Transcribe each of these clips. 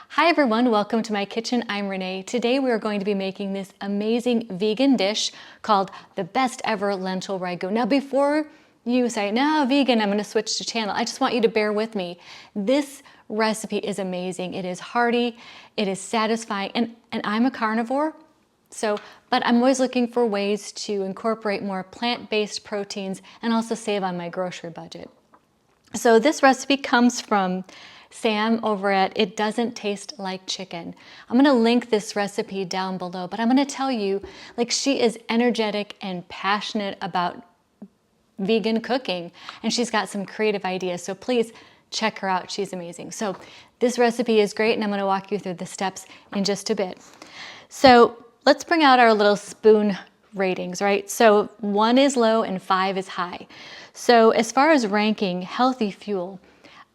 Hi everyone, welcome to my kitchen. I'm Renee. Today we are going to be making this amazing vegan dish called the best ever lentil ragu. Now before you say, no, vegan, I'm gonna switch to channel, I just want you to bear with me. This recipe is amazing. It is hearty, it is satisfying, and I'm a carnivore, but I'm always looking for ways to incorporate more plant-based proteins and also save on my grocery budget. So this recipe comes from Sam over at It Doesn't Taste Like Chicken. I'm gonna link this recipe down below, but I'm gonna tell you, like, she is energetic and passionate about vegan cooking, and she's got some creative ideas, so please check her out. She's amazing. So this recipe is great, and I'm gonna walk you through the steps in just a bit. So let's bring out our little spoon ratings, right? So 1 is low and 5 is high. So as far as ranking healthy fuel,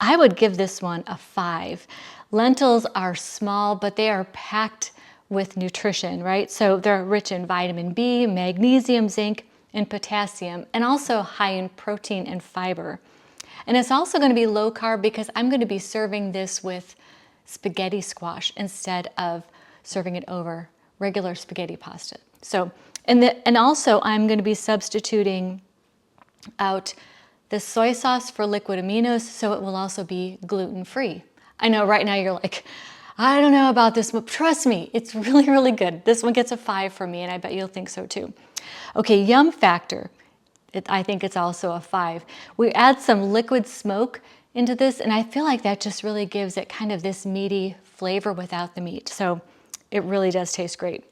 I would give this one a 5. Lentils are small, but they are packed with nutrition, right? So they're rich in vitamin B, magnesium, zinc, and potassium, and also high in protein and fiber. And it's also going to be low carb because I'm going to be serving this with spaghetti squash instead of serving it over regular spaghetti pasta. So, and also I'm going to be substituting out the soy sauce for liquid aminos, so it will also be gluten-free. I know right now you're like, I don't know about this, but trust me, it's really, really good. This one gets a 5 for me, and I bet you'll think so too. Okay, yum factor. I think it's also a 5. We add some liquid smoke into this, and I feel like that just really gives it kind of this meaty flavor without the meat. So it really does taste great.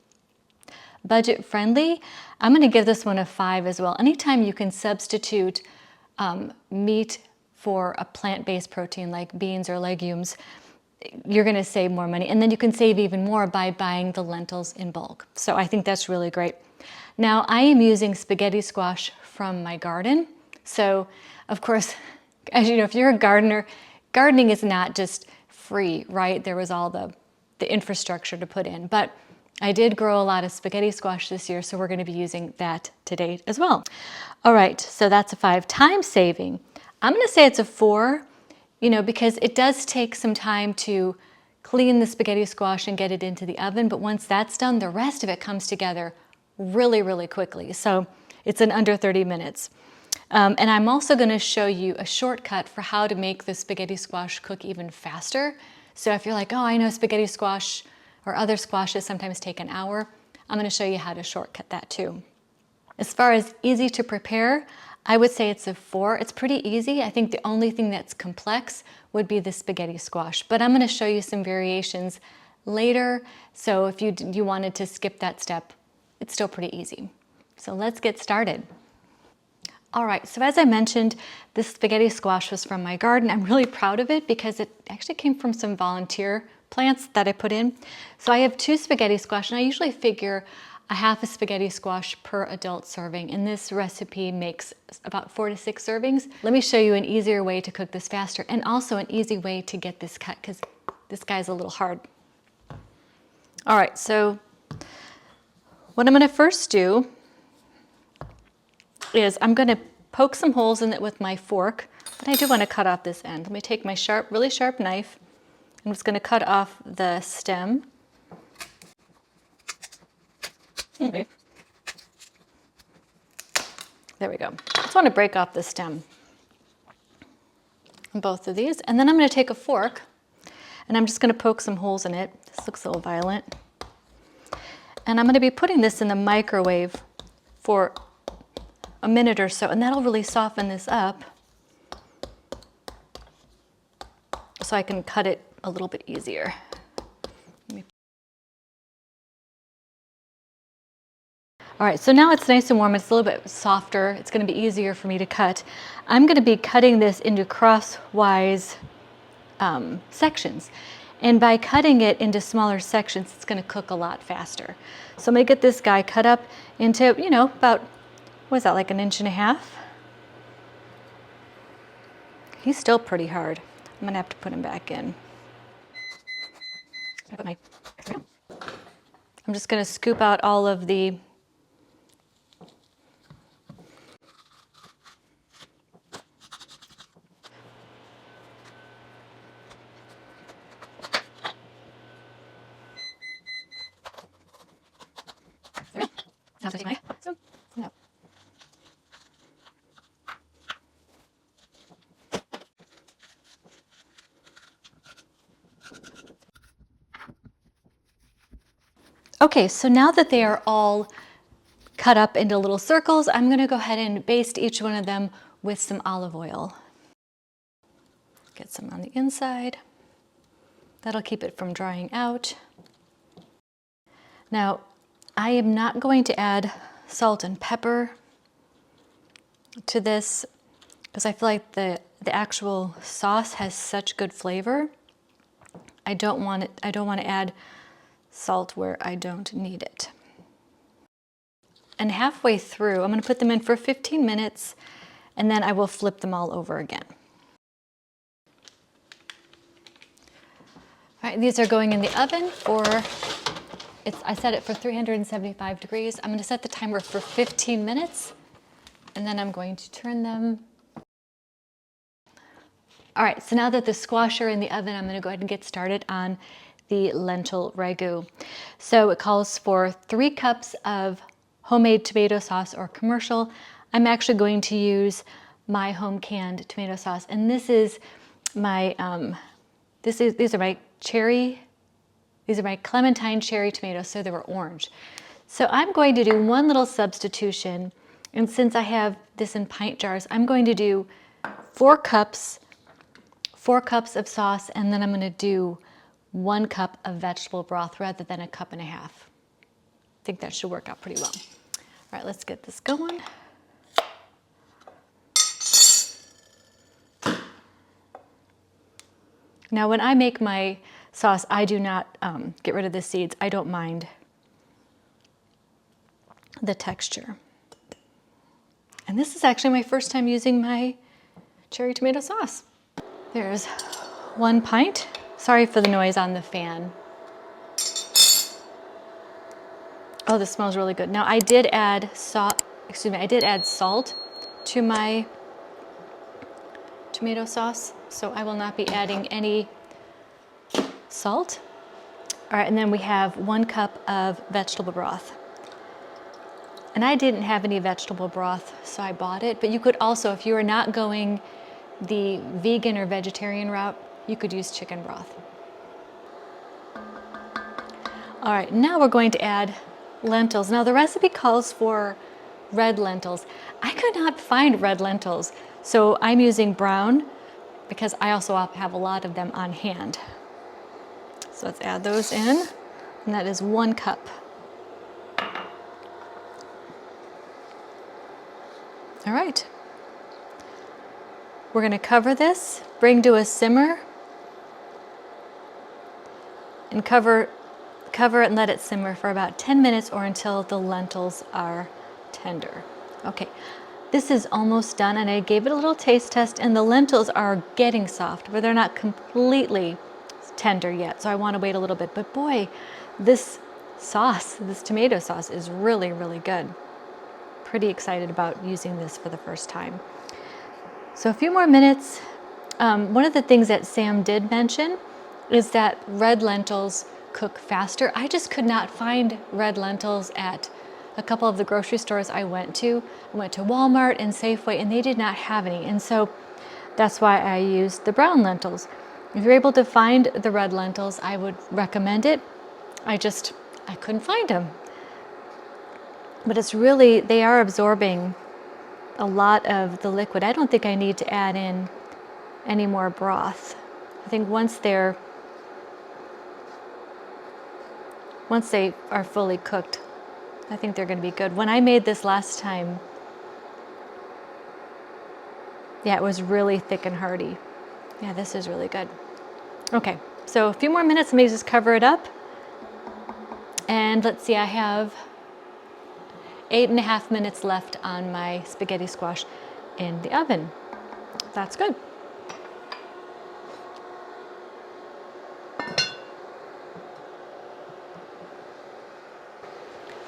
Budget friendly, I'm gonna give this one a 5 as well. Anytime you can substitute meat for a plant-based protein like beans or legumes, you're gonna save more money. And then you can save even more by buying the lentils in bulk. So I think that's really great. Now I am using spaghetti squash from my garden. So of course, as you know, if you're a gardener, gardening is not just free, right? There was all the infrastructure to put in. But I did grow a lot of spaghetti squash this year, so we're going to be using that to date as well. All right, so that's a 5. Time saving, I'm going to say it's a 4, because it does take some time to clean the spaghetti squash and get it into the oven, but once that's done, the rest of it comes together really, really quickly. So it's in under 30 minutes. And I'm also going to show you a shortcut for how to make the spaghetti squash cook even faster. So if you're like, oh, I know spaghetti squash or other squashes sometimes take an hour, I'm going to show you how to shortcut that too. As far as easy to prepare, I would say it's a 4. It's pretty easy. I think the only thing that's complex would be the spaghetti squash, but I'm going to show you some variations later. So if you wanted to skip that step, it's still pretty easy. So let's get started. All right, so as I mentioned, this spaghetti squash was from my garden. I'm really proud of it because it actually came from some volunteer plants that I put in. So I have 2 spaghetti squash, and I usually figure a half a spaghetti squash per adult serving, and this recipe makes about 4 to 6 servings. Let me show you an easier way to cook this faster, and also an easy way to get this cut, because this guy's a little hard. All right, so what I'm gonna first do is I'm gonna poke some holes in it with my fork, but I do wanna cut off this end. Let me take my really sharp knife. I'm just gonna cut off the stem. Okay. There we go. Just want to break off the stem on both of these. And then I'm going to take a fork and I'm just going to poke some holes in it. This looks a little violent. And I'm going to be putting this in the microwave for a minute or so, and that'll really soften this up so I can cut it a little bit easier. All right, so now it's nice and warm. It's a little bit softer. It's going to be easier for me to cut. I'm going to be cutting this into crosswise sections. And by cutting it into smaller sections, it's going to cook a lot faster. So I'm going to get this guy cut up into, about, what is that, like 1.5 inches? He's still pretty hard. I'm going to have to put him back in. I'm just going to scoop out all of the No. Okay, so now that they are all cut up into little circles, I'm going to go ahead and baste each one of them with some olive oil. Get some on the inside. That'll keep it from drying out. Now, I am not going to add salt and pepper to this because I feel like the actual sauce has such good flavor. I don't want to add salt where I don't need it. And halfway through, I'm going to put them in for 15 minutes and then I will flip them all over again. All right, these are going in the oven for, I set it for 375 degrees. I'm going to set the timer for 15 minutes and then I'm going to turn them. All right, so now that the squash are in the oven, I'm going to go ahead and get started on the lentil ragu. So it calls for 3 cups of homemade tomato sauce or commercial. I'm actually going to use my home canned tomato sauce, and this is my these are my clementine cherry tomatoes, so they were orange. So I'm going to do one little substitution, and since I have this in pint jars, I'm going to do 4 cups of sauce, and then I'm going to do 1 cup of vegetable broth rather than a cup and a half. I think that should work out pretty well. All right, let's get this going. Now, when I make my sauce, I do not get rid of the seeds. I don't mind the texture. And this is actually my first time using my cherry tomato sauce. There's 1 pint. Sorry for the noise on the fan. Oh, this smells really good. Now I did add salt to my tomato sauce, so I will not be adding any salt. All right, and then we have 1 cup of vegetable broth. And I didn't have any vegetable broth, so I bought it, but you could also, if you are not going the vegan or vegetarian route, you could use chicken broth. All right, now we're going to add lentils. Now the recipe calls for red lentils. I could not find red lentils, so I'm using brown because I also have a lot of them on hand. So let's add those in, and that is 1 cup. All right. We're going to cover this, bring to a simmer, and cover it and let it simmer for about 10 minutes or until the lentils are tender. Okay, this is almost done, and I gave it a little taste test, and the lentils are getting soft, but they're not completely tender yet, so I want to wait a little bit. But boy, this tomato sauce is really, really good. Pretty excited about using this for the first time. So a few more minutes. One of the things that Sam did mention is that red lentils cook faster. I just could not find red lentils at a couple of the grocery stores I went to. I went to Walmart and Safeway, and they did not have any. And so that's why I used the brown lentils. If you're able to find the red lentils, I would recommend it. I couldn't find them. But it's really, they are absorbing a lot of the liquid. I don't think I need to add in any more broth. I think once they are fully cooked, I think they're going to be good. When I made this last time, yeah, it was really thick and hearty. Yeah, this is really good. Okay, so a few more minutes, let me just cover it up. And let's see, I have 8.5 minutes left on my spaghetti squash in the oven. That's good.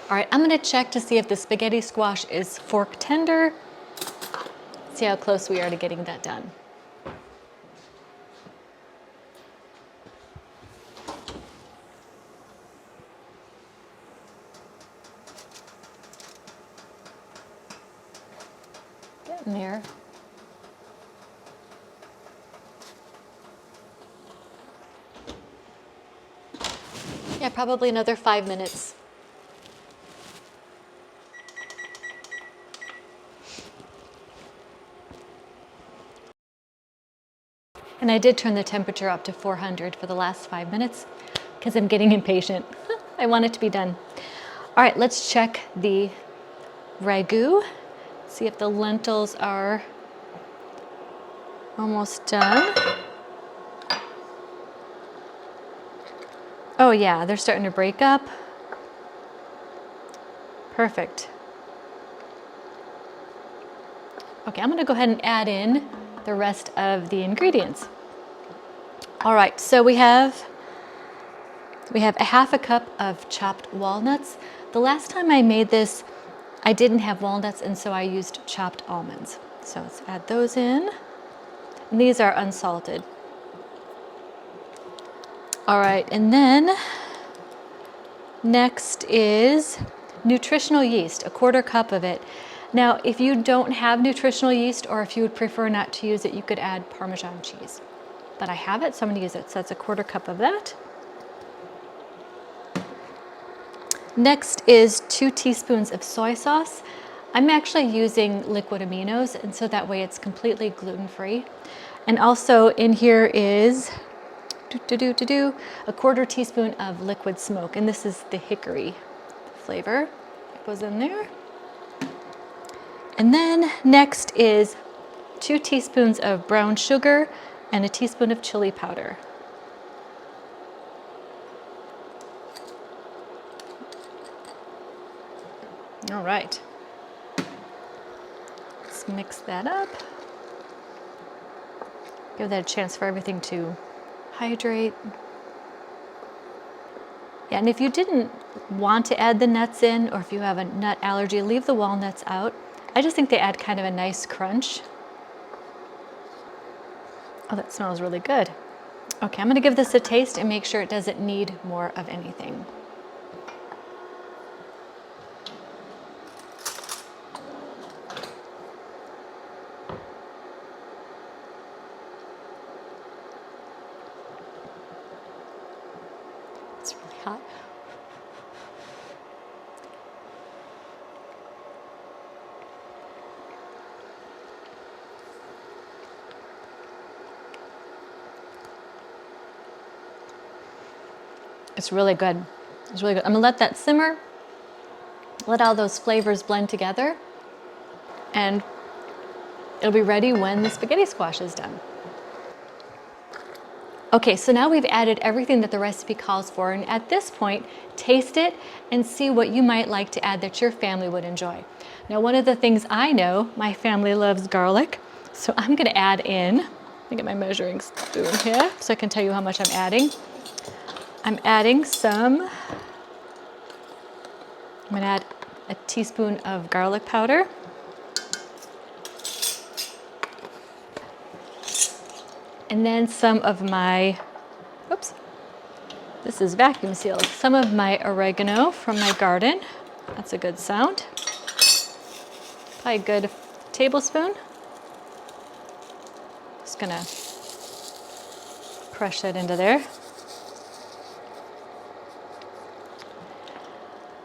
All right, I'm gonna check to see if the spaghetti squash is fork tender. See how close we are to getting that done. in there. Yeah, probably another 5 minutes. And I did turn the temperature up to 400 for the last 5 minutes because I'm getting impatient. I want it to be done. All right, let's check the ragu. See if the lentils are almost done. Oh yeah, they're starting to break up. Perfect. Okay, I'm gonna go ahead and add in the rest of the ingredients. All right, so we have a half a cup of chopped walnuts. The last time I made this, I didn't have walnuts, and so I used chopped almonds. So let's add those in. And these are unsalted. All right, and then next is nutritional yeast, a quarter cup of it. Now, if you don't have nutritional yeast, or if you would prefer not to use it, you could add Parmesan cheese. But I have it, so I'm gonna use it. So that's a quarter cup of that. Next is 2 teaspoons of soy sauce. I'm actually using liquid aminos, and so that way it's completely gluten-free. And also in here is a quarter teaspoon of liquid smoke, and this is the hickory flavor that goes in there. And then next is 2 teaspoons of brown sugar and a teaspoon of chili powder. All right, let's mix that up. Give that a chance for everything to hydrate. Yeah, and if you didn't want to add the nuts in, or if you have a nut allergy, leave the walnuts out. I just think they add kind of a nice crunch. Oh, that smells really good. Okay, I'm gonna give this a taste and make sure it doesn't need more of anything. It's really hot. It's really good. It's really good. I'm gonna let that simmer, let all those flavors blend together, and it'll be ready when the spaghetti squash is done. Okay, so now we've added everything that the recipe calls for, and at this point, taste it and see what you might like to add that your family would enjoy. Now, one of the things I know, my family loves garlic, so I'm gonna add in, let me get my measuring spoon here so I can tell you how much I'm adding. I'm adding I'm gonna add a teaspoon of garlic powder. And then some of my, oops, this is vacuum sealed. Some of my oregano from my garden. That's a good sound. Probably a good tablespoon. Just gonna crush that into there.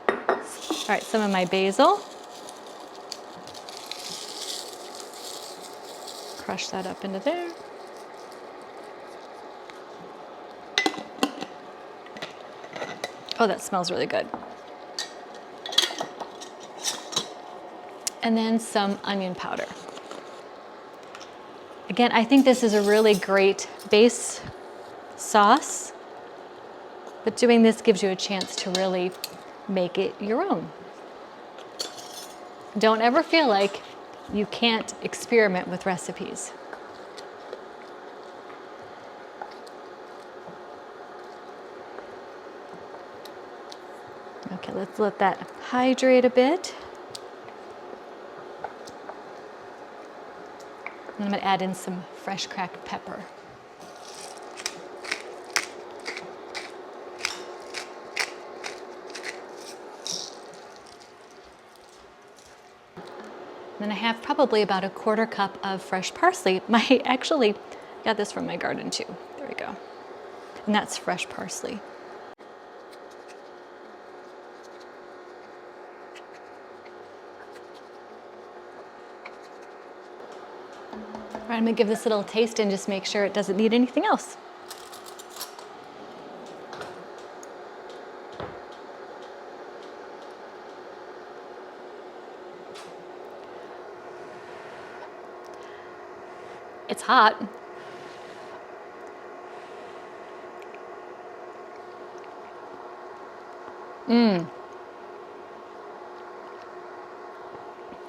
All right, some of my basil. Crush that up into there. Oh, that smells really good. And then some onion powder. Again, I think this is a really great base sauce, but doing this gives you a chance to really make it your own. Don't ever feel like you can't experiment with recipes. Okay, let's let that hydrate a bit. And I'm gonna add in some fresh cracked pepper. then I have probably about a 1/4 cup of fresh parsley. I actually got this from my garden too. There we go. And that's fresh parsley. All right, I'm gonna give this a little taste and just make sure it doesn't need anything else. It's hot.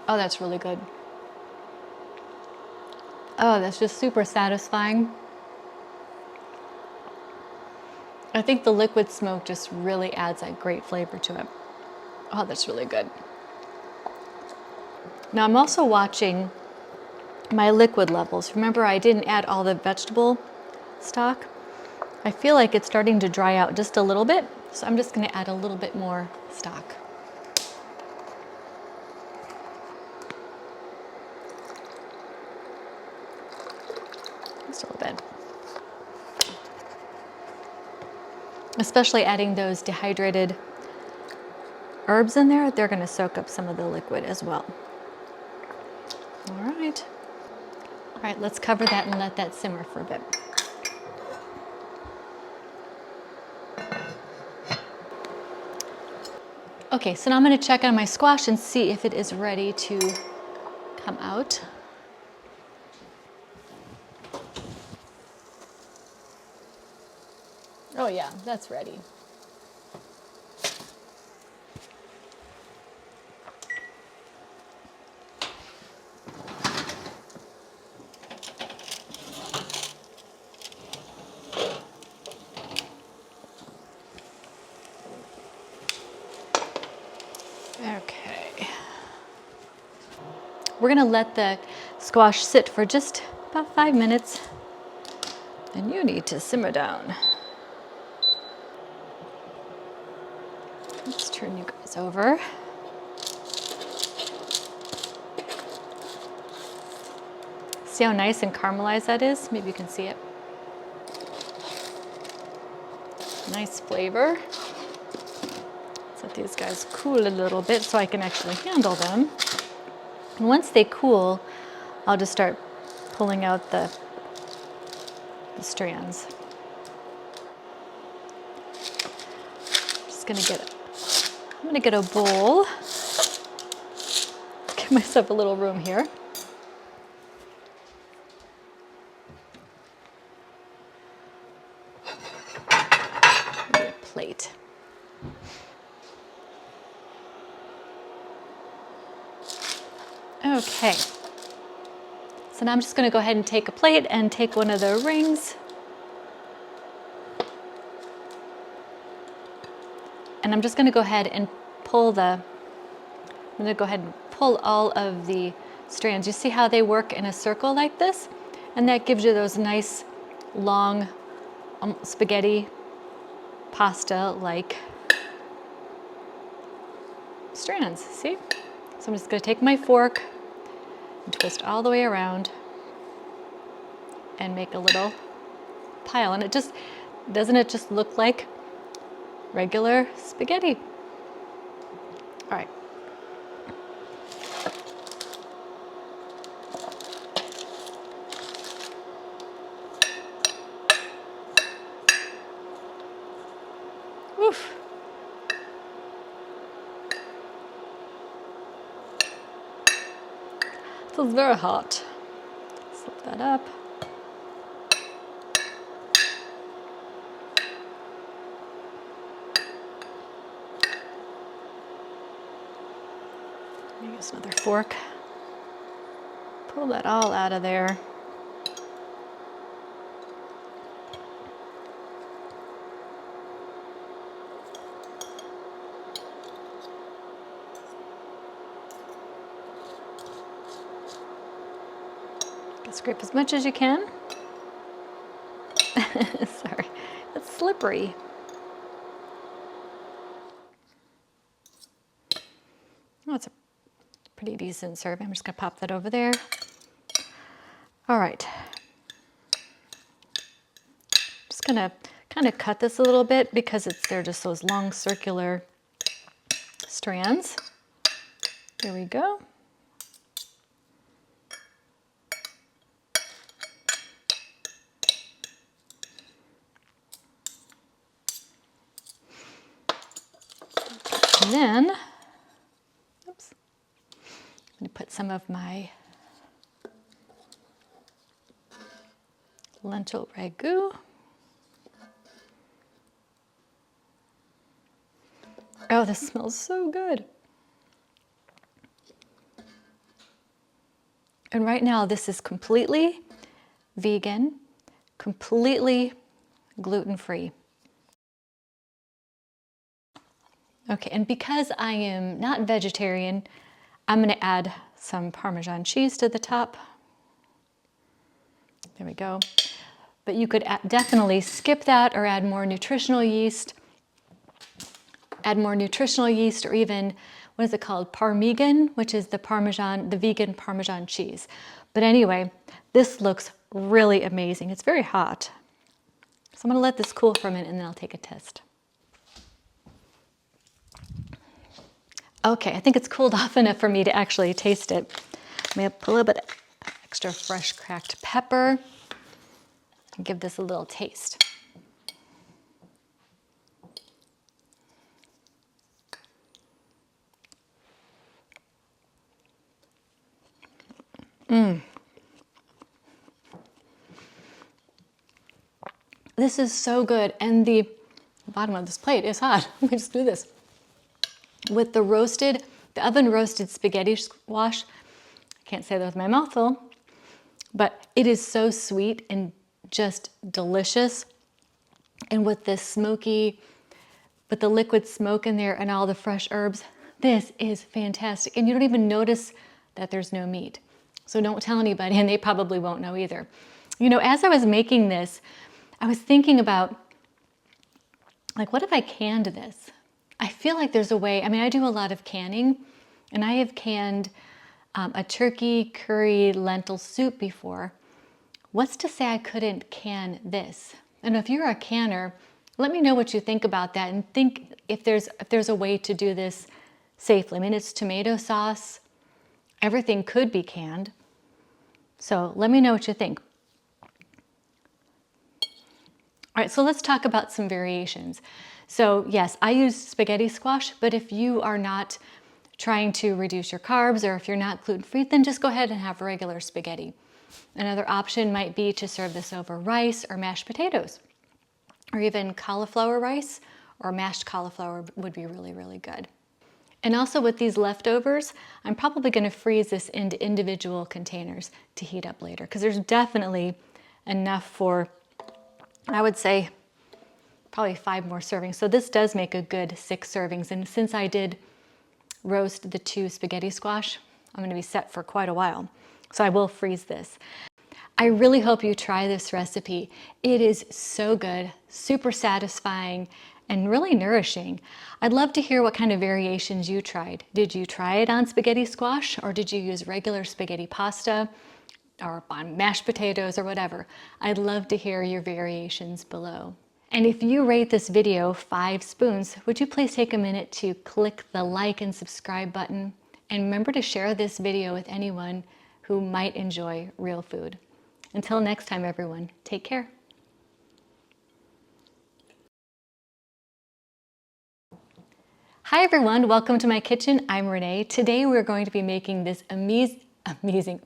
Oh, that's really good. Oh, that's just super satisfying. I think the liquid smoke just really adds that great flavor to it. Oh, that's really good. Now I'm also watching my liquid levels. Remember, I didn't add all the vegetable stock. I feel like it's starting to dry out just a little bit, so I'm just gonna add a little bit more stock. Just a little bit. Especially adding those dehydrated herbs in there, they're gonna soak up some of the liquid as well. All right. All right, let's cover that and let that simmer for a bit. Okay, so now I'm gonna check on my squash and see if it is ready to come out. Oh yeah, that's ready. Okay. We're gonna let the squash sit for just about 5 minutes. And you need to simmer down. Let's turn you guys over. See how nice and caramelized that is? Maybe you can see it. Nice flavor. Let's let these guys cool a little bit so I can actually handle them. And once they cool, I'll just start pulling out the strands. I'm gonna get a bowl. Give myself a little room here. Maybe a plate. Okay. So now I'm just gonna go ahead and take a plate and take one of the rings. And I'm just gonna go ahead and pull all of the strands. You see how they work in a circle like this? And that gives you those nice, long, spaghetti, pasta-like strands, see? So I'm just gonna take my fork and twist all the way around and make a little pile. And doesn't it just look like regular spaghetti? All right. Oof. This is very hot. Slip that up. Use another fork. Pull that all out of there. Scrape as much as you can. Sorry, it's slippery. Oh, it's a pretty decent serving. I'm just gonna pop that over there. All right. Just gonna kind of cut this a little bit because they're just those long circular strands. There we go. And then, oops, I'm going to put some of my lentil ragu. Oh, this smells so good. And right now, this is completely vegan, completely gluten-free. Okay, and because I am not vegetarian, I'm gonna add some Parmesan cheese to the top. There we go. But you could definitely skip that or add more nutritional yeast. Add more nutritional yeast, or even, what is it called? Parmesan, which is the vegan Parmesan cheese. But anyway, this looks really amazing. It's very hot. So I'm gonna let this cool for a minute and then I'll take a test. Okay, I think it's cooled off enough for me to actually taste it. I'm gonna put a little bit of extra fresh cracked pepper and give this a little taste. This is so good, and the bottom of this plate is hot. Let me just do this. With the oven roasted spaghetti squash, I can't say that with my mouth full, but it is so sweet and just delicious. And with the liquid smoke in there and all the fresh herbs, this is fantastic. And you don't even notice that there's no meat. So don't tell anybody, and they probably won't know either. You know, as I was making this, I was thinking about, like, what if I canned this? I feel like there's a way. I mean, I do a lot of canning, and I have canned a turkey curry lentil soup before. What's to say I couldn't can this? And if you're a canner, let me know what you think about that, and think if there's a way to do this safely. I mean, it's tomato sauce. Everything could be canned. So let me know what you think. All right, so let's talk about some variations. So yes, I use spaghetti squash, but if you are not trying to reduce your carbs, or if you're not gluten-free, then just go ahead and have regular spaghetti. Another option might be to serve this over rice or mashed potatoes, or even cauliflower rice or mashed cauliflower would be really, really good. And also with these leftovers, I'm probably gonna freeze this into individual containers to heat up later, because there's definitely enough for, I would say, probably 5 more servings. So this does make a good 6 servings. And since I did roast the 2 spaghetti squash, I'm gonna be set for quite a while. So I will freeze this. I really hope you try this recipe. It is so good, super satisfying, and really nourishing. I'd love to hear what kind of variations you tried. Did you try it on spaghetti squash, or did you use regular spaghetti pasta, or on mashed potatoes, or whatever? I'd love to hear your variations below. And if you rate this video 5 spoons, would you please take a minute to click the like and subscribe button? And remember to share this video with anyone who might enjoy real food. Until next time, everyone, take care. Hi everyone, welcome to my kitchen. I'm Renee. Today we're going to be making this amazing